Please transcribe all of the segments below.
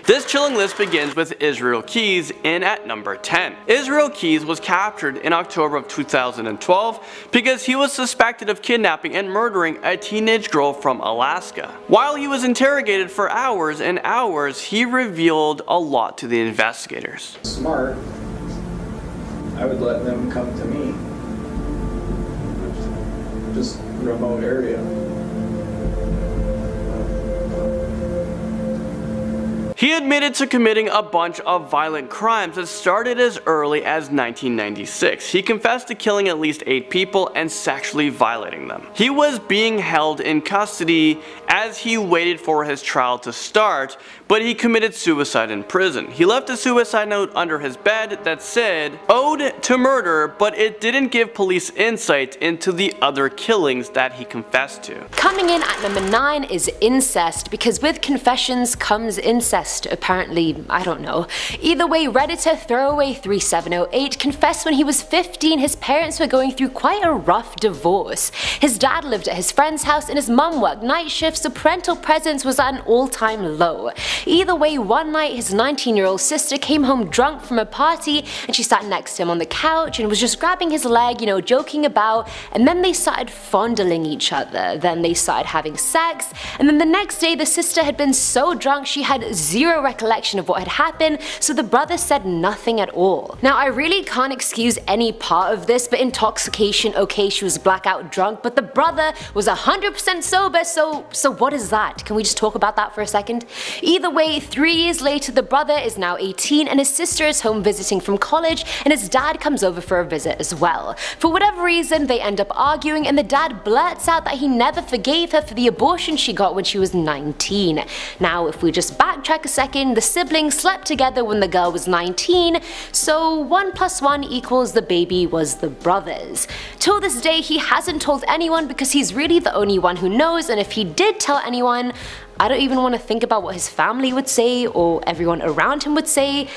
This chilling list begins with Israel Keys in at number 10. Israel Keys was captured in October of 2012 because he was suspected of kidnapping and murdering a teenage girl from Alaska. While he was interrogated for hours and hours, he revealed a lot to the investigators. Smart, I would let them come to me. Just remote area. He admitted to committing a bunch of violent crimes that started as early as 1996. He confessed to killing at least 8 people and sexually violating them. He was being held in custody as he waited for his trial to start, but he committed suicide in prison. He left a suicide note under his bed that said, "Ode to murder," but it didn't give police insight into the other killings that he confessed to. Coming in at number 9 is incest, because with confessions comes incest. Apparently, I don't know. Either way, Redditor Throwaway3708 confessed when he was 15 his parents were going through quite a rough divorce. His dad lived at his friend's house and his mum worked night shifts, so parental presence was at an all-time low. Either way, one night his 19-year-old sister came home drunk from a party and she sat next to him on the couch and was just grabbing his leg, joking about, and then they started fondling each other. Then they started having sex, and then the next day the sister had been so drunk she had zero recollection of what had happened, so the brother said nothing at all. Now, I really can't excuse any part of this, but intoxication, okay, she was blackout drunk, but the brother was 100% sober, so what is that? Can we just talk about that for a second? Either way, 3 years later, the brother is now 18 and his sister is home visiting from college, and his dad comes over for a visit as well. For whatever reason, they end up arguing and the dad blurts out that he never forgave her for the abortion she got when she was 19. Now, if we just backtrack a second, the siblings slept together when the girl was 19, so 1 + 1 equals the baby was the brother's. Till this day, he hasn't told anyone because he's really the only one who knows, and if he did tell anyone, I don't even want to think about what his family would say or everyone around him would say.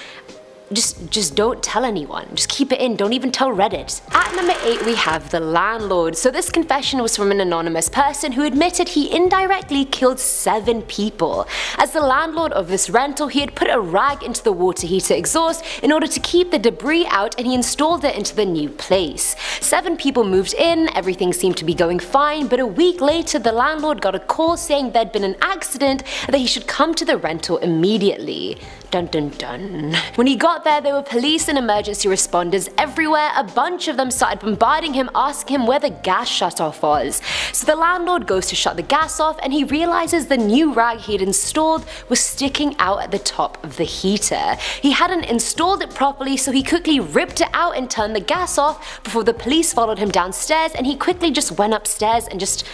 Just don't tell anyone. Just keep it in. Don't even tell Reddit. At number 8 we have the landlord. So this confession was from an anonymous person who admitted he indirectly killed 7 people. As the landlord of this rental, he had put a rag into the water heater exhaust in order to keep the debris out, and he installed it into the new place. 7 people moved in, everything seemed to be going fine, but a week later the landlord got a call saying there'd been an accident and that he should come to the rental immediately. Dun dun dun. When he got there were police and emergency responders everywhere. A bunch of them started bombarding him, asking him where the gas shutoff was. So the landlord goes to shut the gas off and he realizes the new rag he had installed was sticking out at the top of the heater. He hadn't installed it properly, so he quickly ripped it out and turned the gas off before the police followed him downstairs, and he quickly just went upstairs and just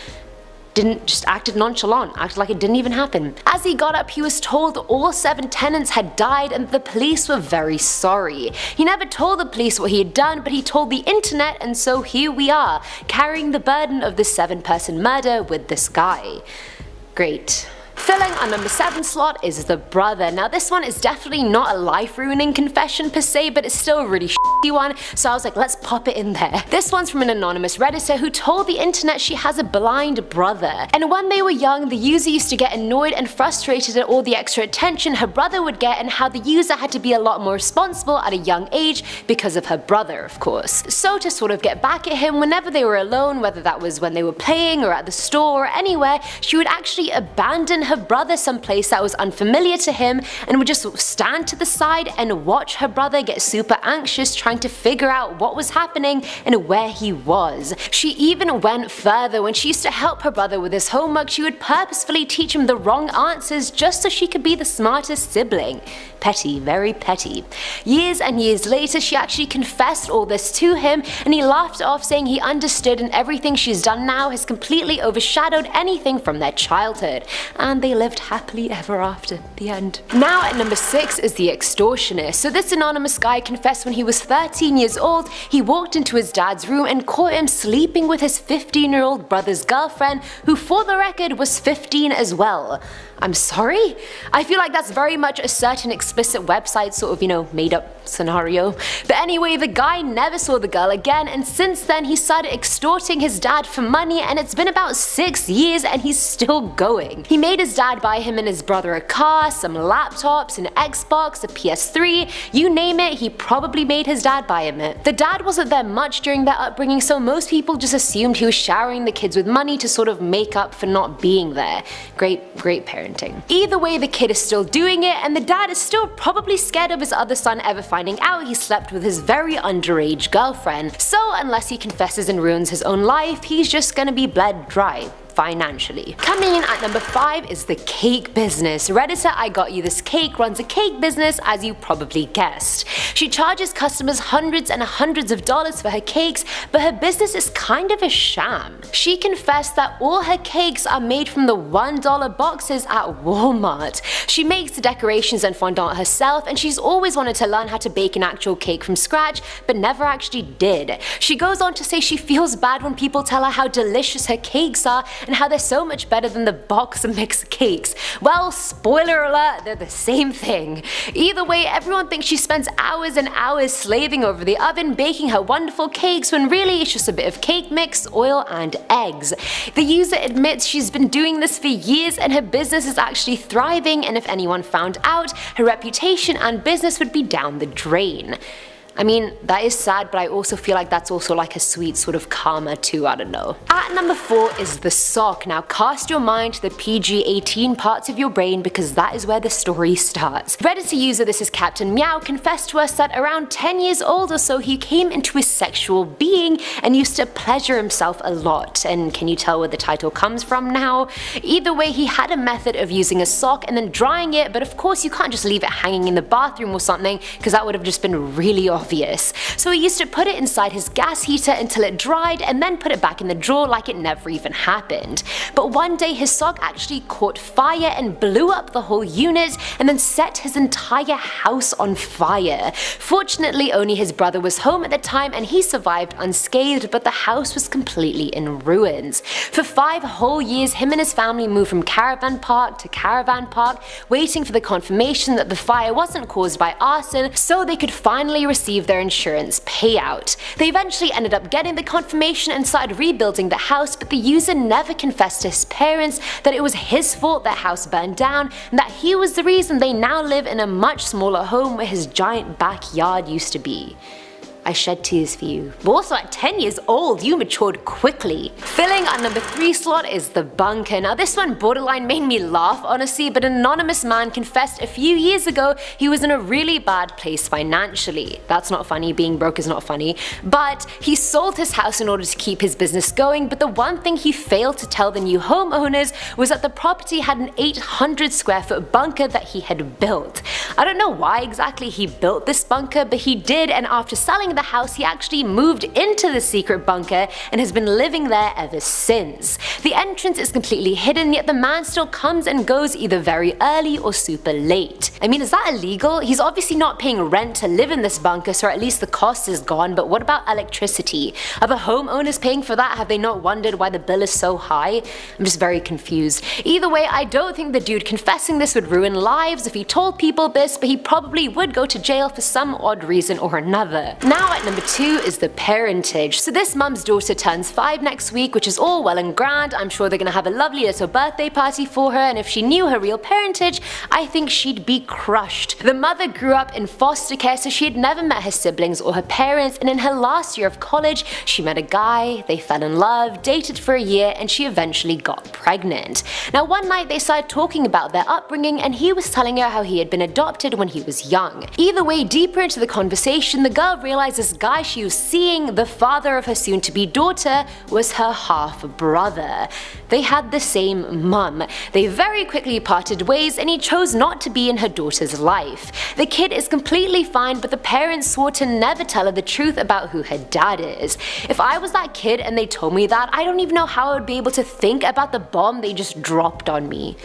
acted nonchalant, acted like it didn't even happen. As he got up, he was told all 7 tenants had died and the police were very sorry. He never told the police what he had done, but he told the internet, and so here we are, carrying the burden of the 7-person murder with this guy. Great. Filling our number 7 slot is the brother. Now this one is definitely not a life-ruining confession per se, but it's still a really shitty one, so I was like, let's pop it in there. This one's from an anonymous redditor who told the internet she has a blind brother, and when they were young the user used to get annoyed and frustrated at all the extra attention her brother would get, and how the user had to be a lot more responsible at a young age because of her brother, of course. So to sort of get back at him, whenever they were alone, whether that was when they were playing or at the store or anywhere, she would actually abandon her brother someplace that was unfamiliar to him and would just stand to the side and watch her brother get super anxious trying to figure out what was happening and where he was. She even went further. When she used to help her brother with his homework, she would purposefully teach him the wrong answers just so she could be the smartest sibling. Petty, very petty. Years and years later, she actually confessed all this to him, and he laughed off, saying he understood and everything she's done now has completely overshadowed anything from their childhood. And they lived happily ever after. The end. Now at number 6 is the extortionist. So this anonymous guy confessed when he was 13 years old, he walked into his dad's room and caught him sleeping with his 15-year-old brother's girlfriend, who for the record was 15 as well. I'm sorry? I feel like that's very much a certain explicit website sort of, made up scenario. But anyway, the guy never saw the girl again, and since then he started extorting his dad for money, and it's been about 6 years and he's still going. He made his dad buy him and his brother a car, some laptops, an Xbox, a PS3, you name it, he probably made his dad buy him it. The dad wasn't there much during their upbringing, so most people just assumed he was showering the kids with money to sort of make up for not being there. Great parenting. Either way, the kid is still doing it, and the dad is still probably scared of his other son ever finding out he slept with his very underage girlfriend. So unless he confesses and ruins his own life, he's just gonna be bled dry. Financially. Coming in at number 5 is the cake business. Redditor I Got You This Cake runs a cake business, as you probably guessed. She charges customers hundreds and hundreds of dollars for her cakes, but her business is kind of a sham. She confessed that all her cakes are made from the $1 boxes at Walmart. She makes the decorations and fondant herself, and she's always wanted to learn how to bake an actual cake from scratch, but never actually did. She goes on to say she feels bad when people tell her how delicious her cakes are, and how they're so much better than the box of mixed cakes. Well, spoiler alert, they're the same thing. Either way, everyone thinks she spends hours and hours slaving over the oven baking her wonderful cakes, when really it's just a bit of cake mix, oil, and eggs. The user admits she's been doing this for years and her business is actually thriving, and if anyone found out, her reputation and business would be down the drain. I mean, that is sad, but I also feel like that's also like a sweet sort of karma too, I don't know. At number 4 is the sock. Now cast your mind to the PG-18 parts of your brain, because that is where the story starts. Reddit user This Is Captain Meow confessed to us that around 10 years old or so he came into his sexual being and used to pleasure himself a lot. And can you tell where the title comes from now? Either way, he had a method of using a sock and then drying it, but of course you can't just leave it hanging in the bathroom or something, because that would have just been really obvious. So he used to put it inside his gas heater until it dried and then put it back in the drawer like it never even happened. But one day his sock actually caught fire and blew up the whole unit and then set his entire house on fire. Fortunately, only his brother was home at the time and he survived unscathed, but the house was completely in ruins. For 5 whole years, him and his family moved from caravan park to caravan park, waiting for the confirmation that the fire wasn't caused by arson so they could finally receive their insurance payout. They eventually ended up getting the confirmation and started rebuilding the house, but the user never confessed to his parents that it was his fault their house burned down and that he was the reason they now live in a much smaller home where his giant backyard used to be. I shed tears for you. But also at 10 years old, you matured quickly. Filling our number 3 slot is the bunker. Now this one borderline made me laugh honestly, but an anonymous man confessed a few years ago he was in a really bad place financially. That's not funny, being broke is not funny. But he sold his house in order to keep his business going, but the one thing he failed to tell the new homeowners was that the property had an 800 square foot bunker that he had built. I don't know why exactly he built this bunker, but he did, and after selling the house he actually moved into the secret bunker and has been living there ever since. The entrance is completely hidden, yet the man still comes and goes either very early or super late. I mean, is that illegal? He's obviously not paying rent to live in this bunker, so at least the cost is gone, but what about electricity? Are the homeowners paying for that? Have they not wondered why the bill is so high? I'm just very confused. Either way, I don't think the dude confessing this would ruin lives if he told people this, but he probably would go to jail for some odd reason or another. Now at number 2 is the parentage. So this mum's daughter turns 5 next week, which is all well and grand. I'm sure they're gonna have a lovely little birthday party for her, and if she knew her real parentage, I think she'd be crushed. The mother grew up in foster care, so she had never met her siblings or her parents, and in her last year of college, she met a guy, they fell in love, dated for a year, and she eventually got pregnant. Now one night they started talking about their upbringing, and he was telling her how he had been adopted when he was young. Either way, deeper into the conversation, the girl realized this guy she was seeing, the father of her soon-to-be daughter, was her half-brother. They had the same mum. They very quickly parted ways and he chose not to be in her daughter's life. The kid is completely fine, but the parents swore to never tell her the truth about who her dad is. If I was that kid and they told me that, I don't even know how I would be able to think about the bomb they just dropped on me.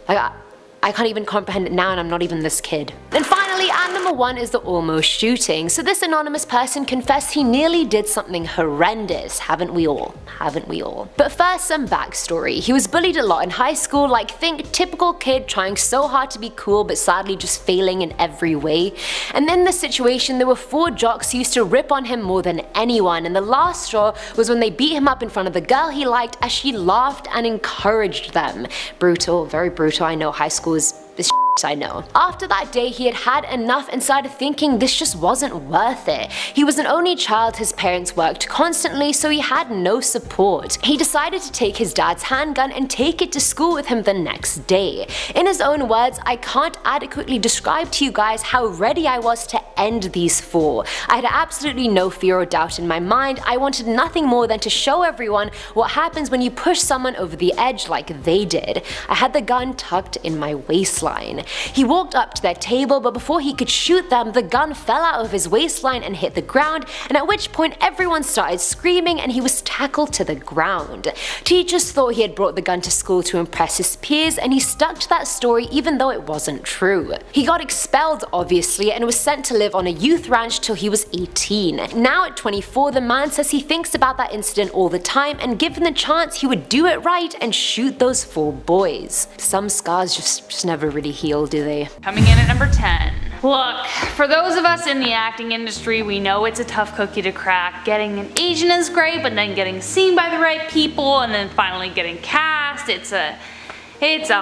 Like, I can't even comprehend it now, and I'm not even this kid. And finally, at number Number 1 is the almost shooting. So this anonymous person confessed he nearly did something horrendous. Haven't we all? Haven't we all? But first, some backstory. He was bullied a lot in high school, like think typical kid trying so hard to be cool but sadly just failing in every way. And in this situation there were 4 jocks who used to rip on him more than anyone, and the last straw was when they beat him up in front of the girl he liked as she laughed and encouraged them. Brutal, very brutal. I know high school is this I know. After that day, he had had enough and started thinking this just wasn't worth it. He was an only child, his parents worked constantly, so he had no support. He decided to take his dad's handgun and take it to school with him the next day. In his own words, I can't adequately describe to you guys how ready I was to end these 4. I had absolutely no fear or doubt in my mind. I wanted nothing more than to show everyone what happens when you push someone over the edge like they did. I had the gun tucked in my waistline. He walked up to their table, but before he could shoot them, the gun fell out of his waistline and hit the ground, and at which point everyone started screaming and he was tackled to the ground. Teachers thought he had brought the gun to school to impress his peers, and he stuck to that story even though it wasn't true. He got expelled obviously and was sent to live on a youth ranch till he was 18. Now at 24, the man says he thinks about that incident all the time, and given the chance he would do it right and shoot those 4 boys. Some scars just never really heal, do they? Coming in at number 10. Look, for those of us in the acting industry, we know it's a tough cookie to crack. Getting an agent is great, but then getting seen by the right people and then finally getting cast, it's a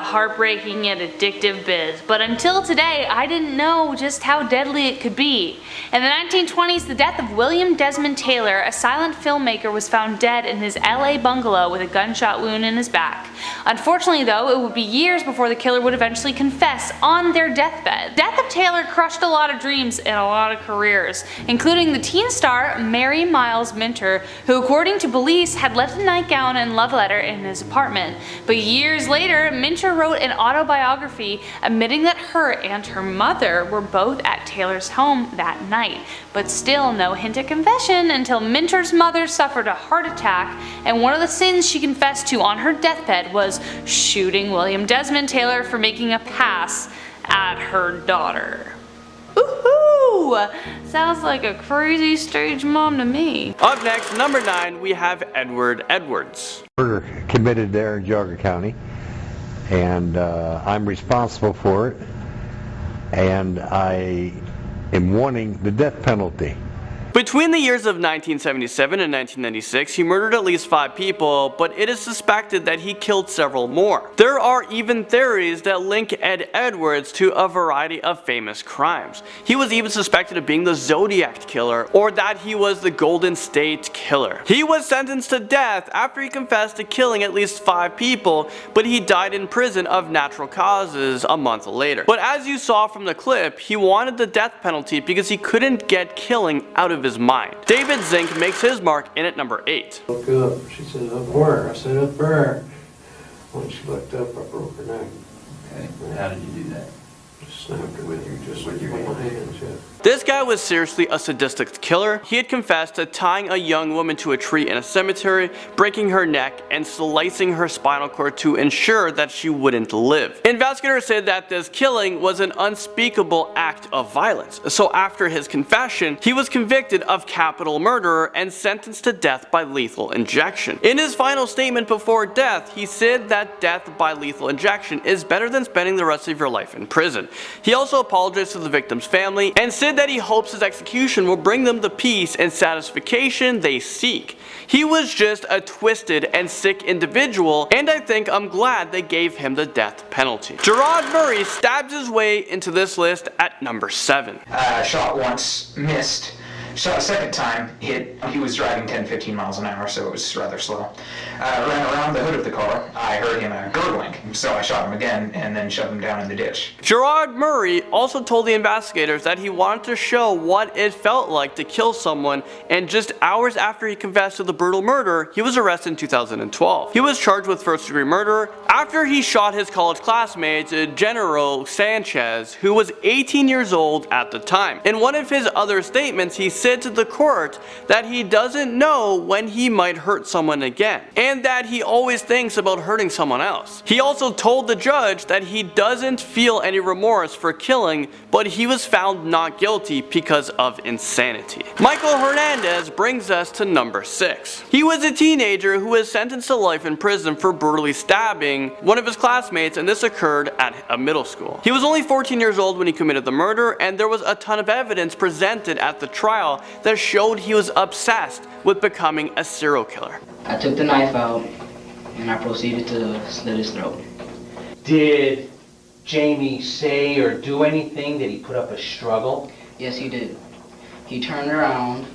heartbreaking yet addictive biz, but until today I didn't know just how deadly it could be. In the 1920s, the death of William Desmond Taylor, a silent filmmaker, was found dead in his LA bungalow with a gunshot wound in his back. Unfortunately though, it would be years before the killer would eventually confess on their deathbed. The death of Taylor crushed a lot of dreams and a lot of careers, including the teen star Mary Miles Minter, who according to police had left a nightgown and love letter in his apartment. But years later, Minter wrote an autobiography admitting that her and her mother were both at Taylor's home that night, but still no hint of confession until Minter's mother suffered a heart attack, and one of the sins she confessed to on her deathbed was shooting William Desmond Taylor for making a pass at her daughter. Woohoo! Sounds like a crazy stage mom to me. Up next, number 9, we have Edward Edwards. Murder committed there in Geauga County, and I'm responsible for it, and I am wanting the death penalty. Between the years of 1977 and 1996, he murdered at least 5 people, but it is suspected that he killed several more. There are even theories that link Ed Edwards to a variety of famous crimes. He was even suspected of being the Zodiac Killer, or that he was the Golden State Killer. He was sentenced to death after he confessed to killing at least 5 people, but he died in prison of natural causes a month later. But as you saw from the clip, he wanted the death penalty because he couldn't get killing out of his mind. David Zink makes his mark in at number 8. Look up. She said, up where? I said, up there. When she looked up, I broke her neck. Okay, how did you do that? Just snapped her with your my hand? hands, yeah. This guy was seriously a sadistic killer. He had confessed to tying a young woman to a tree in a cemetery, breaking her neck, and slicing her spinal cord to ensure that she wouldn't live. Investigators said that this killing was an unspeakable act of violence. So after his confession, he was convicted of capital murder and sentenced to death by lethal injection. In his final statement before death, he said that death by lethal injection is better than spending the rest of your life in prison. He also apologized to the victim's family and said that he hopes his execution will bring them the peace and satisfaction they seek. He was just a twisted and sick individual, and I think I'm glad they gave him the death penalty. Gerard Murray stabs his way into this list at number 7. Shot once, missed. Shot a second time, hit. He was driving 10-15 miles an hour, so it was rather slow. Ran around the hood of the car. I heard him gurgling, so I shot him again and then shoved him down in the ditch. Gerard Murray also told the investigators that he wanted to show what it felt like to kill someone, and just hours after he confessed to the brutal murder, he was arrested in 2012. He was charged with first-degree murder after he shot his college classmate, General Sanchez, who was 18 years old at the time. In one of his other statements, he said said to the court that he doesn't know when he might hurt someone again, and that he always thinks about hurting someone else. He also told the judge that he doesn't feel any remorse for killing, but he was found not guilty because of insanity. Michael Hernandez brings us to number 6. He was a teenager who was sentenced to life in prison for brutally stabbing one of his classmates, and this occurred at a middle school. He was only 14 years old when he committed the murder, and there was a ton of evidence presented at the trial that showed he was obsessed with becoming a serial killer. I took the knife out and I proceeded to slit his throat. Did Jamie say or do anything? Did he put up a struggle? Yes, he did. He turned around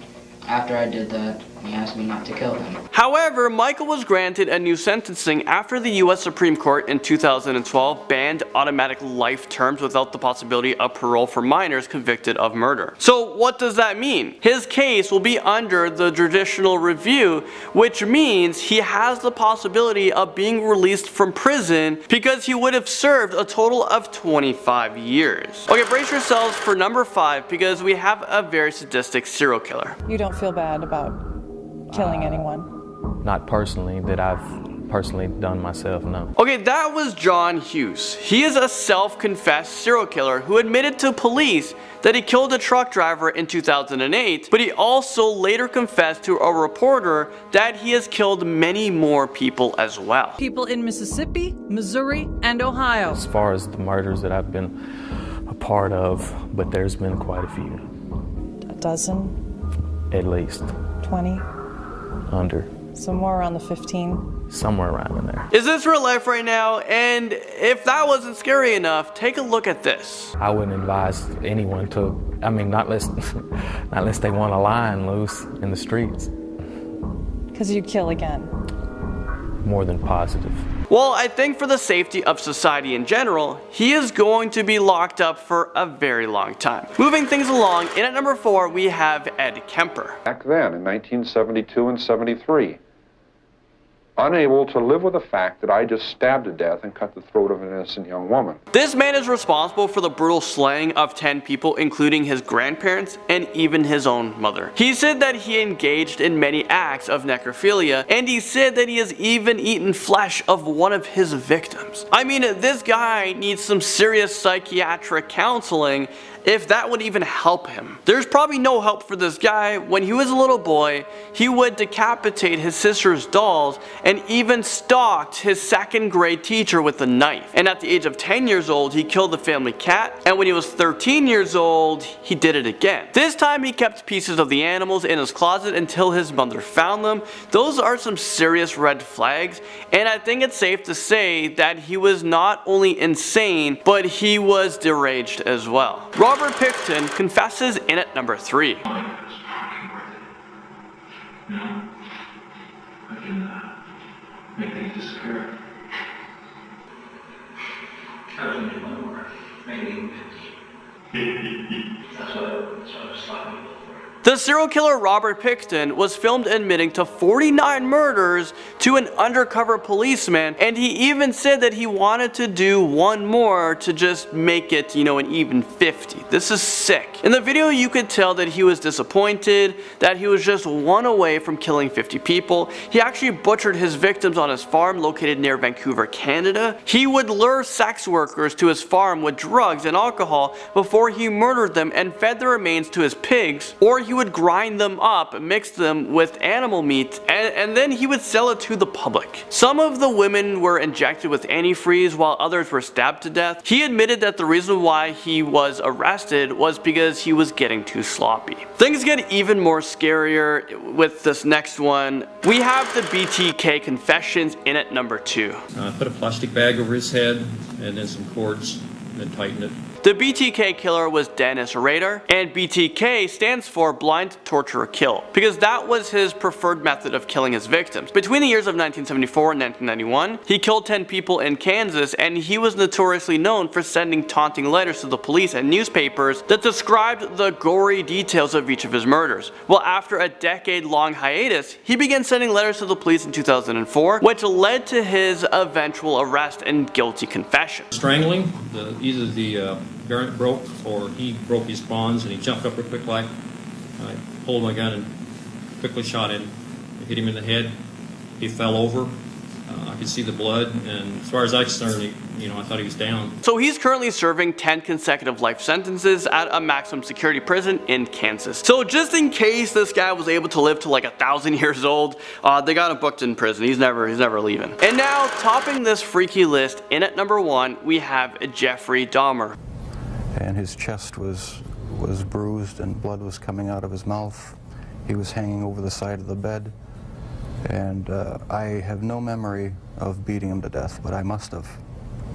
after I did that. He asked me not to kill him. However, Michael was granted a new sentencing after the US Supreme Court in 2012 banned automatic life terms without the possibility of parole for minors convicted of murder. So what does that mean? His case will be under the judicial review, which means he has the possibility of being released from prison because he would have served a total of 25 years. Okay, brace yourselves for number 5 because we have a very sadistic serial killer. You don't feel bad about killing anyone? Not personally, that I've personally done myself, no. Okay, that was John Hughes. He is a self-confessed serial killer who admitted to police that he killed a truck driver in 2008, but he also later confessed to a reporter that he has killed many more people as well. People in Mississippi, Missouri, and Ohio. As far as the murders that I've been a part of, but there's been quite a few. A dozen? At least. 20? Under. Somewhere around the 15? Somewhere around in there. Is this real life right now? And if that wasn't scary enough, take a look at this. I wouldn't advise anyone to, I mean, not unless they want a lion loose in the streets. Because you'd kill again. More than positive. Well, I think for the safety of society in general, he is going to be locked up for a very long time. Moving things along, in at number 4, we have Ed Kemper. Back then, in 1972 and 73, unable to live with the fact that I just stabbed to death and cut the throat of an innocent young woman. This man is responsible for the brutal slaying of 10 people, including his grandparents and even his own mother. He said that he engaged in many acts of necrophilia, and he said that he has even eaten flesh of one of his victims. I mean, this guy needs some serious psychiatric counseling if that would even help him. There's probably no help for this guy. When he was a little boy, he would decapitate his sister's dolls and even stalked his 2nd grade teacher with a knife. And at the age of 10 years old, he killed the family cat, and when he was 13 years old, he did it again. This time he kept pieces of the animals in his closet until his mother found them. Those are some serious red flags, and I think it's safe to say that he was not only insane, but he was deranged as well. Robert Pickton confesses in at number 3. Make things disappear. I don't need my work. Maybe that's what I was stopping you for. The serial killer Robert Pickton was filmed admitting to 49 murders to an undercover policeman, and he even said that he wanted to do one more to just make it, you know, an even 50. This is sick. In the video, you could tell that he was disappointed, that he was just one away from killing 50 people. He actually butchered his victims on his farm located near Vancouver, Canada. He would lure sex workers to his farm with drugs and alcohol before he murdered them and fed the remains to his pigs, or he would grind them up, mix them with animal meat, and then he would sell it to the public. Some of the women were injected with antifreeze while others were stabbed to death. He admitted that the reason why he was arrested was because he was getting too sloppy. Things get even more scarier with this next one. We have the BTK confessions in at number 2. Put a plastic bag over his head and then some cords and then tighten it. The BTK killer was Dennis Rader, and BTK stands for blind, torture, kill, because that was his preferred method of killing his victims. Between the years of 1974 and 1991, he killed 10 people in Kansas, and he was notoriously known for sending taunting letters to the police and newspapers that described the gory details of each of his murders. Well, after a decade-long hiatus, he began sending letters to the police in 2004, which led to his eventual arrest and guilty confession. Strangling, either the parent broke or he broke his bonds and he jumped up real quick like, pulled my gun and quickly shot him. I hit him in the head. He fell over. I could see the blood, and as far as I'm concerned, I thought he was down. So he's currently serving 10 consecutive life sentences at a maximum security prison in Kansas. So just in case this guy was able to live to like 1,000 years old, they got him booked in prison. He's never leaving. And now, topping this freaky list, in at number 1, we have Jeffrey Dahmer. And his chest was bruised and blood was coming out of his mouth. He was hanging over the side of the bed. And I have no memory of beating him to death, but I must have.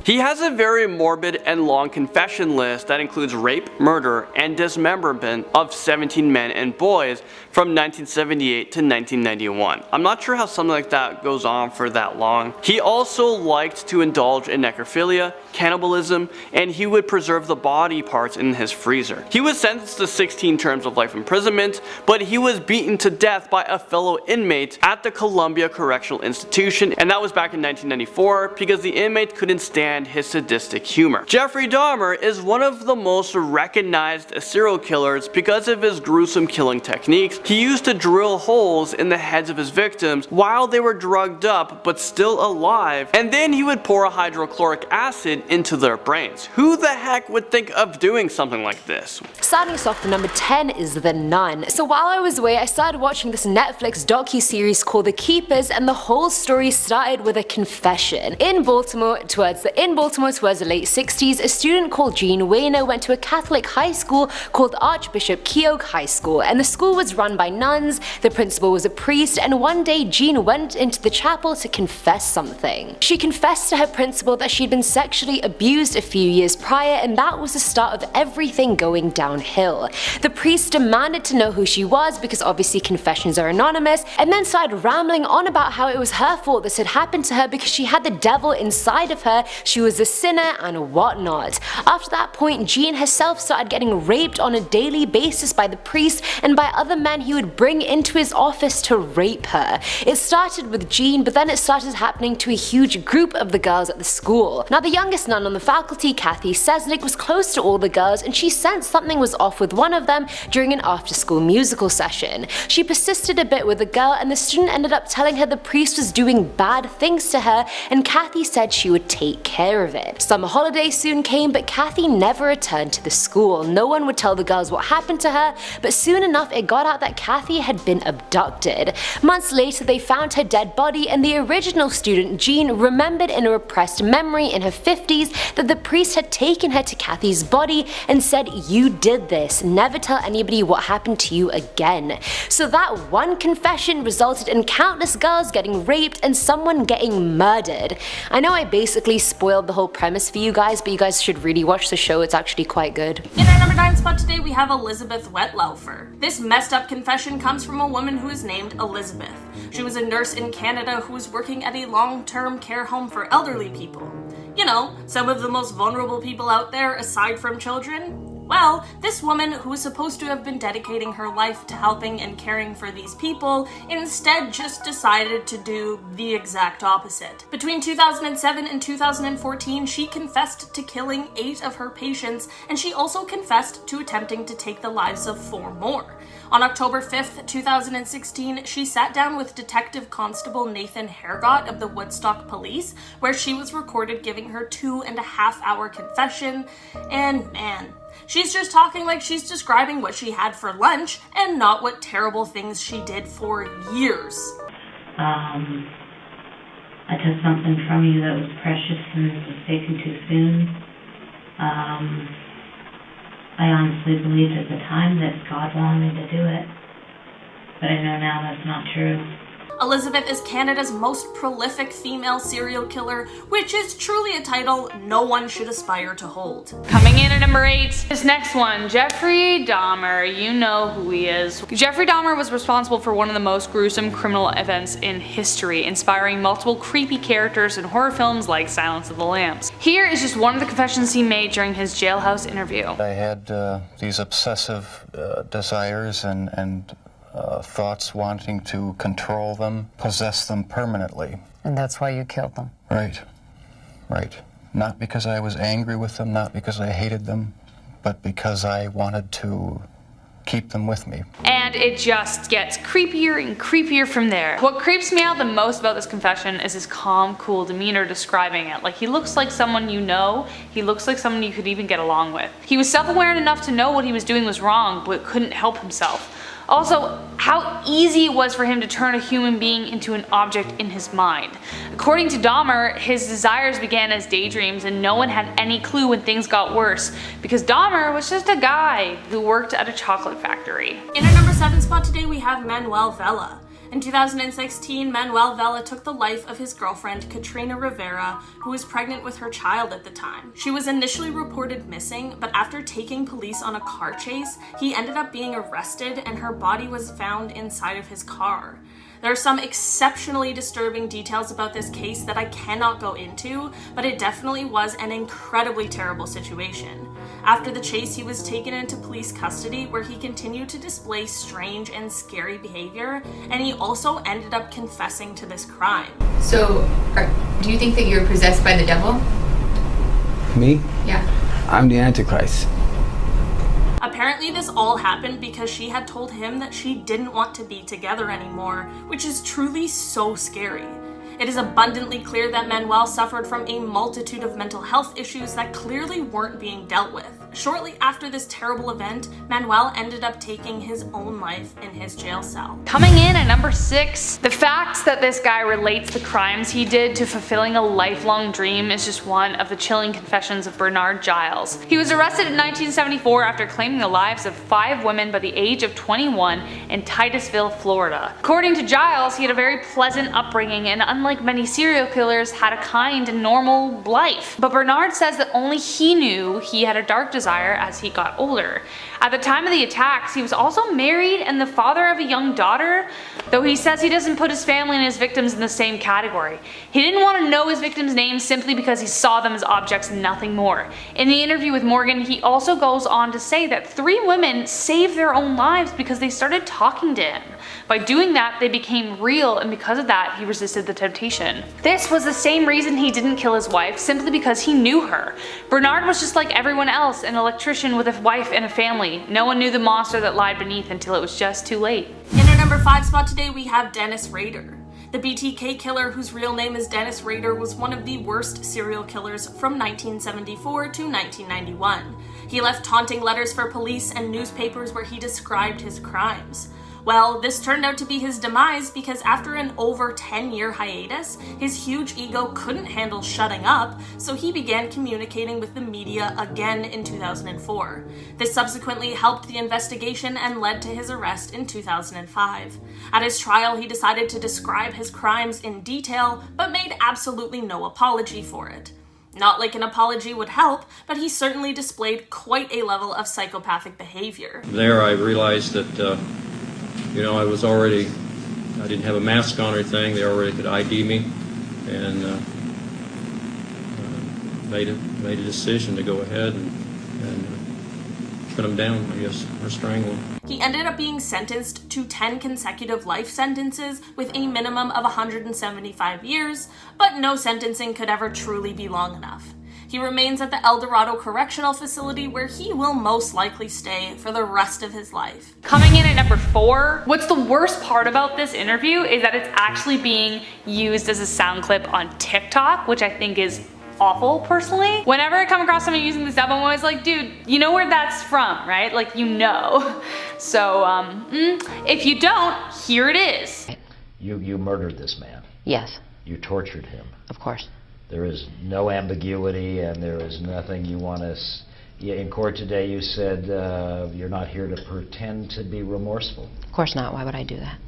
He has a very morbid and long confession list that includes rape, murder, and dismemberment of 17 men and boys from 1978 to 1991. I'm not sure how something like that goes on for that long. He also liked to indulge in necrophilia, cannibalism, and he would preserve the body parts in his freezer. He was sentenced to 16 terms of life imprisonment, but he was beaten to death by a fellow inmate at the Columbia Correctional Institution, and that was back in 1994 because the inmate couldn't stand his sadistic humor. Jeffrey Dahmer is one of the most recognized serial killers because of his gruesome killing techniques. He used to drill holes in the heads of his victims while they were drugged up but still alive, and then he would pour a hydrochloric acid into their brains. Who the heck would think of doing something like this? Starting us off for number 10 is The Nun. So while I was away, I started watching this Netflix docu-series called The Keepers, and the whole story started with a confession. In Baltimore towards the late 60s, a student called Jean Wayner went to a Catholic high school called Archbishop Keogh High School, and the school was run by nuns, the principal was a priest, and one day Jean went into the chapel to confess something. She confessed to her principal that she'd been sexually abused a few years prior, and that was the start of everything going downhill. The priest demanded to know who she was because obviously confessions are anonymous, and then started rambling on about how it was her fault this had happened to her because she had the devil inside of her, she was a sinner, and whatnot. After that point, Jean herself started getting raped on a daily basis by the priest and by other men he would bring into his office to rape her. It started with Jean, but then it started happening to a huge group of the girls at the school. Now the youngest nun on the faculty, Kathy Sesnick, was close to all the girls, and she sensed something was off with one of them during an after-school musical session. She persisted a bit with the girl, and the student ended up telling her the priest was doing bad things to her, and Kathy said she would take care of it. Summer holidays soon came, but Kathy never returned to the school. No one would tell the girls what happened to her, but soon enough it got out that Kathy had been abducted. Months later they found her dead body, and the original student, Jean, remembered in a repressed memory in her 50s that the priest had taken her to Kathy's body and said, "You did this, never tell anybody what happened to you again." So that one confession resulted in countless girls getting raped and someone getting murdered. I know I basically spoiled the whole premise for you guys, but you guys should really watch the show, it's actually quite good. In our number 9 spot today, we have Elizabeth Wetlaufer. This messed up confession comes from a woman who is named Elizabeth. She was a nurse in Canada who was working at a long-term care home for elderly people. You know, some of the most vulnerable people out there aside from children. Well, this woman, who was supposed to have been dedicating her life to helping and caring for these people, instead just decided to do the exact opposite. Between 2007 and 2014, she confessed to killing 8 of her patients, and she also confessed to attempting to take the lives of 4 more. On October 5th, 2016, she sat down with Detective Constable Nathan Hergott of the Woodstock Police, where she was recorded giving her 2.5-hour confession, and man, she's just talking like she's describing what she had for lunch and not what terrible things she did for years. I took something from you that was precious and it was taken too soon. I honestly believed at the time that God wanted me to do it, but I know now that's not true. Elizabeth is Canada's most prolific female serial killer, which is truly a title no one should aspire to hold. Coming in at number 8, this next one, Jeffrey Dahmer. You know who he is. Jeffrey Dahmer was responsible for one of the most gruesome criminal events in history, inspiring multiple creepy characters in horror films like Silence of the Lambs. Here is just one of the confessions he made during his jailhouse interview. I had these obsessive desires and thoughts wanting to control them, possess them permanently. And that's why you killed them? Right. Not because I was angry with them, not because I hated them, but because I wanted to keep them with me. And it just gets creepier and creepier from there. What creeps me out the most about this confession is his calm, cool demeanor describing it. Like, he looks like someone you know, he looks like someone you could even get along with. He was self-aware enough to know what he was doing was wrong, but couldn't help himself. Also, how easy it was for him to turn a human being into an object in his mind. According to Dahmer, his desires began as daydreams and no one had any clue when things got worse because Dahmer was just a guy who worked at a chocolate factory. In our number 7 spot today we have Manuel Vela. In 2016, Manuel Vela took the life of his girlfriend, Katrina Rivera, who was pregnant with her child at the time. She was initially reported missing, but after taking police on a car chase, he ended up being arrested and her body was found inside of his car. There are some exceptionally disturbing details about this case that I cannot go into, but it definitely was an incredibly terrible situation. After the chase, he was taken into police custody where he continued to display strange and scary behavior, and he also ended up confessing to this crime. So, do you think that you're possessed by the devil? Me? Yeah. I'm the Antichrist. Apparently this all happened because she had told him that she didn't want to be together anymore, which is truly so scary. It is abundantly clear that Manuel suffered from a multitude of mental health issues that clearly weren't being dealt with. Shortly after this terrible event, Manuel ended up taking his own life in his jail cell. Coming in at number 6, the fact that this guy relates the crimes he did to fulfilling a lifelong dream is just one of the chilling confessions of Bernard Giles. He was arrested in 1974 after claiming the lives of 5 women by the age of 21 in Titusville, Florida. According to Giles, he had a very pleasant upbringing and unlike many serial killers, had a kind and normal life. But Bernard says that only he knew he had a dark desire as he got older. At the time of the attacks, he was also married and the father of a young daughter, though he says he doesn't put his family and his victims in the same category. He didn't want to know his victims' names simply because he saw them as objects and nothing more. In the interview with Morgan, he also goes on to say that 3 women saved their own lives because they started talking to him. By doing that, they became real, and because of that, he resisted the temptation. This was the same reason he didn't kill his wife, simply because he knew her. Bernard was just like everyone else, an electrician with a wife and a family. No one knew the monster that lied beneath until it was just too late. In our number 5 spot today, we have Dennis Rader. The BTK killer, whose real name is Dennis Rader, was one of the worst serial killers from 1974 to 1991. He left taunting letters for police and newspapers where he described his crimes. Well, this turned out to be his demise because after an over 10-year hiatus, his huge ego couldn't handle shutting up, so he began communicating with the media again in 2004. This subsequently helped the investigation and led to his arrest in 2005. At his trial, he decided to describe his crimes in detail, but made absolutely no apology for it. Not like an apology would help, but he certainly displayed quite a level of psychopathic behavior. There I realized that I didn't have a mask on or anything. They already could ID me, and made a decision to go ahead and put them down, I guess, or strangle them. He ended up being sentenced to 10 consecutive life sentences with a minimum of 175 years, but no sentencing could ever truly be long enough. He remains at the El Dorado Correctional Facility where he will most likely stay for the rest of his life. Coming in at number 4, what's the worst part about this interview is that it's actually being used as a sound clip on TikTok, which I think is awful personally. Whenever I come across someone using this app, I'm always like, dude, you know where that's from, right? Like, you know. So, if you don't, here it is. You murdered this man. Yes. You tortured him. Of course. There is no ambiguity, and there is nothing you want to... In court today, you said you're not here to pretend to be remorseful. Of course not. Why would I do that?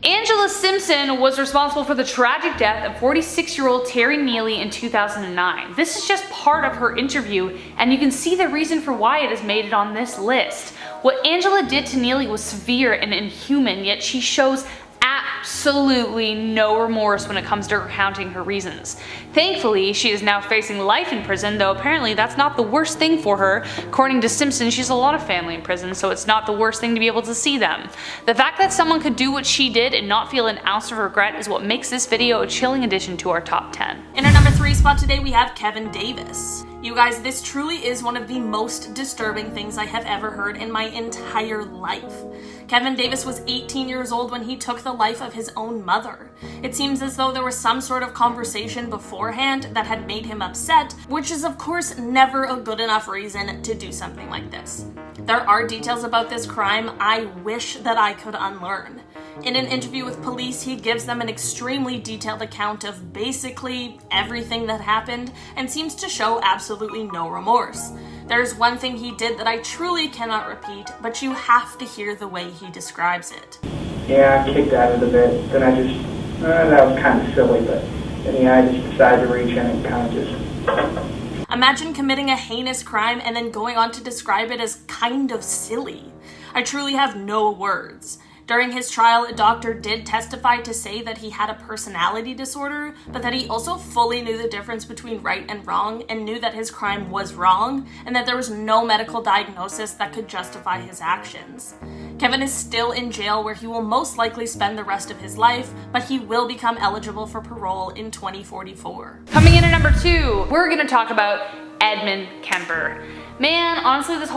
Angela Simpson was responsible for the tragic death of 46-year-old Terry Neely in 2009. This is just part of her interview, and you can see the reason for why it has made it on this list. What Angela did to Neely was severe and inhuman, yet she shows absolutely no remorse when it comes to recounting her reasons. Thankfully, she is now facing life in prison, though apparently that's not the worst thing for her. According to Simpson, she has a lot of family in prison, so it's not the worst thing to be able to see them. The fact that someone could do what she did and not feel an ounce of regret is what makes this video a chilling addition to our top 10. In our number 3 spot today, we have Kevin Davis. You guys, this truly is one of the most disturbing things I have ever heard in my entire life. Kevin Davis was 18 years old when he took the life of his own mother. It seems as though there was some sort of conversation beforehand that had made him upset, which is of course never a good enough reason to do something like this. There are details about this crime I wish that I could unlearn. In an interview with police, he gives them an extremely detailed account of basically everything that happened and seems to show absolutely no remorse. There's one thing he did that I truly cannot repeat, but you have to hear the way he describes it. Yeah, I kicked out of the bed. Then I just, that was kind of silly, but then I just decided to reach in and kind of just... Imagine committing a heinous crime and then going on to describe it as kind of silly. I truly have no words. During his trial, a doctor did testify to say that he had a personality disorder, but that he also fully knew the difference between right and wrong and knew that his crime was wrong and that there was no medical diagnosis that could justify his actions. Kevin is still in jail where he will most likely spend the rest of his life, but he will become eligible for parole in 2044. Coming in at number 2, we're going to talk about Edmund Kemper. Man, honestly, this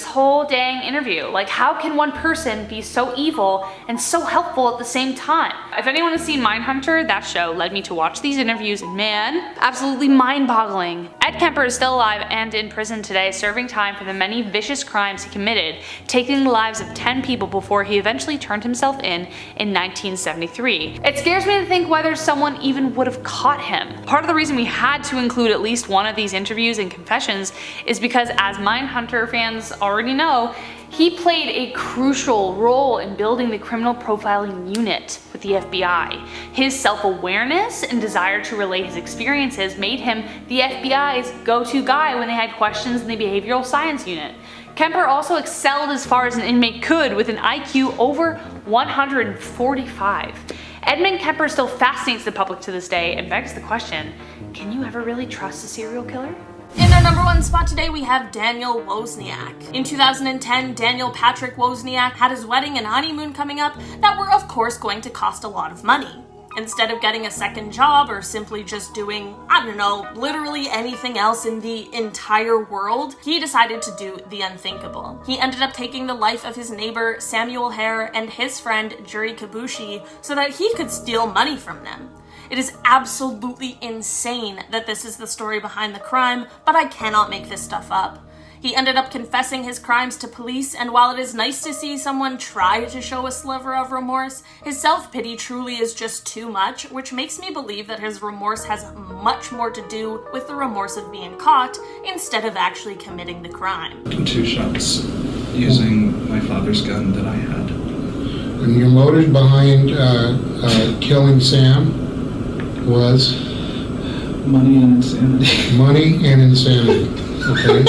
whole dang interview, like how can one person be so evil and so helpful at the same time? If anyone has seen Mindhunter, that show led me to watch these interviews, and man, absolutely mind-boggling. Ed Kemper is still alive and in prison today, serving time for the many vicious crimes he committed, taking the lives of 10 people before he eventually turned himself in 1973. It scares me to think whether someone even would have caught him. Part of the reason we had to include at least one of these interviews and confessions is because, as Mindhunter fans already know, he played a crucial role in building the criminal profiling unit with the FBI. His self-awareness and desire to relate his experiences made him the FBI's go-to guy when they had questions in the behavioral science unit. Kemper also excelled as far as an inmate could with an IQ over 145. Edmund Kemper still fascinates the public to this day and begs the question, can you ever really trust a serial killer? In our number 1 spot today, we have Daniel Wozniak. In 2010, Daniel Patrick Wozniak had his wedding and honeymoon coming up that were of course going to cost a lot of money. Instead of getting a second job or simply just doing, I don't know, literally anything else in the entire world, he decided to do the unthinkable. He ended up taking the life of his neighbor Samuel Hare and his friend Juri Kibushi so that he could steal money from them. It is absolutely insane that this is the story behind the crime, but I cannot make this stuff up. He ended up confessing his crimes to police, and while it is nice to see someone try to show a sliver of remorse, his self-pity truly is just too much, which makes me believe that his remorse has much more to do with the remorse of being caught instead of actually committing the crime. 2 shots using my father's gun that I had. And your motive behind killing Sam was? Money and insanity. Money and insanity. Okay.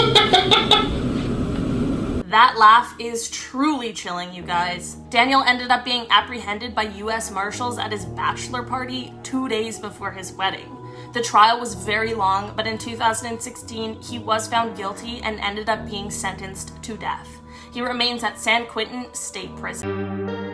That laugh is truly chilling, you guys. Daniel ended up being apprehended by US Marshals at his bachelor party 2 days before his wedding. The trial was very long, but in 2016, he was found guilty and ended up being sentenced to death. He remains at San Quentin State Prison.